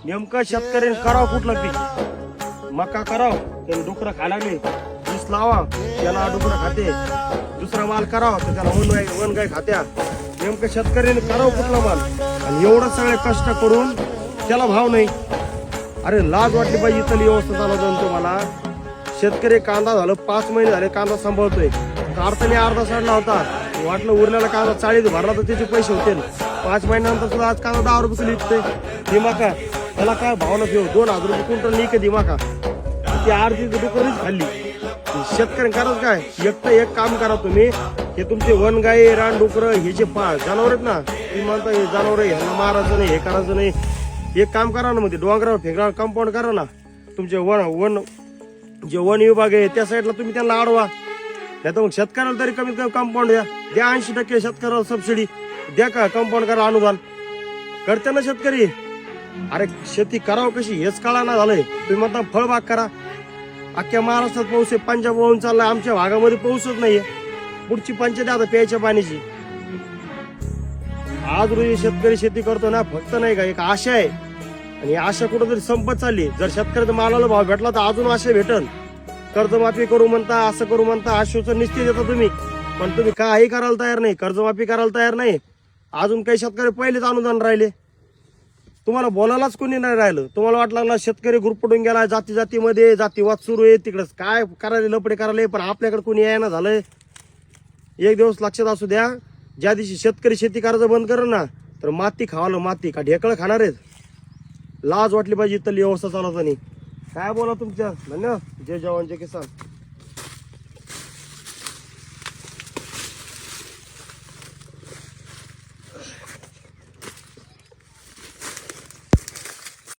नेमकं शेतकऱ्याने करावं कुठलं पीक? मका करावं, त्याला डुकरं खायला लागले, वीस लावा त्याला डुकरं खाते, दुसरा माल करावा तर त्याला वनगाय खात्या. नेमकं शेतकऱ्याने करावं कुठला माल? आणि एवढं सगळे कष्ट करून त्याला भाव नाही. अरे लाज वाटली पाहिजे इथली व्यवस्था चालवतो तुम्हाला. शेतकरी कांदा झालं 5 महिने झाले कांदा सांभाळतोय, काढताना अर्धा साडला होता, वाटलं उरलेला कांदा 40 भरला तर त्याचे पैसे होतील. 5 महिन्यानंतर सुद्धा आज कांदा 10 रुपये किलो विकतोय. दिमाका त्याला काय भावना ठेव, 2000 रुपये क्विंटल नाही का दिमाका? ती अर्धी डुकरीच खाल्ली. शेतकरी करायचं काय? एक काम करा तुम्ही, हे तुमचे वनगाई रानडुकर हे जे जनावर आहेत ना, तुम्ही म्हणता हे जनावर ह्यांना मारायचं नाही, हे करायचं नाही. एक काम करा ना, मध्ये डोंगरावर फेकरा कंपाऊंड करा ना. तुमचे जे वन विभाग आहे त्या साईडला तुम्ही त्यांना अडवा. नाही तर मग शेतकऱ्याला तरी कमीत कमी कंपाऊंड द्या 80% शेतकऱ्याला सबसिडी द्या, का कंपाऊंड करा अनुदान करते ना शेतकरी. अरे शेती करावं कशी हेच कळाना झालंय. तुम्ही म्हणता फळबाग करा. अख्ख्या महाराष्ट्रात पाऊस आहे, पंजाब वाहून चाललाय, आमच्या भागामध्ये पाऊसच नाहीये. पुढची पंचायत आता प्यायच्या पाण्याची. आज रोजी शेतकरी शेती करतो ना, फक्त नाही का एक आशा आहे, आणि आशा कुठंतरी संपत चालली. जर शेतकऱ्याचा मालाला भाव भेटला तर अजून आशा भेटल. कर्जमाफी करू म्हणता, असं करू म्हणता, आश्वासन निश्चित देता तुम्ही, पण तुम्ही काही करायला तयार नाही, कर्जमाफी करायला तयार नाही. अजून काही शेतकरी पहिलेच अनुदान राहिले, तुम्हाला बोलायलाच कोणी नाही राहिलं. तुम्हाला वाटलं लागला शेतकरी गुरपटून गेला, जातीमध्ये जातीवाद सुरू आहे, तिकडे काय करायला लपडे करायला, पण आपल्याकडे कोणी यायना झालंय. एक दिवस लक्षात असू द्या, ज्या दिवशी शेतकरी शेती करायचं बंद करेल ना, तर माती खावालं, माती का ढेकळं खाणार आहेत. लाज वाटली पाहिजे इथली व्यवस्था चालवताना. काय बोला तुमच्या. धन्यवाद. जय जवान जय किसान.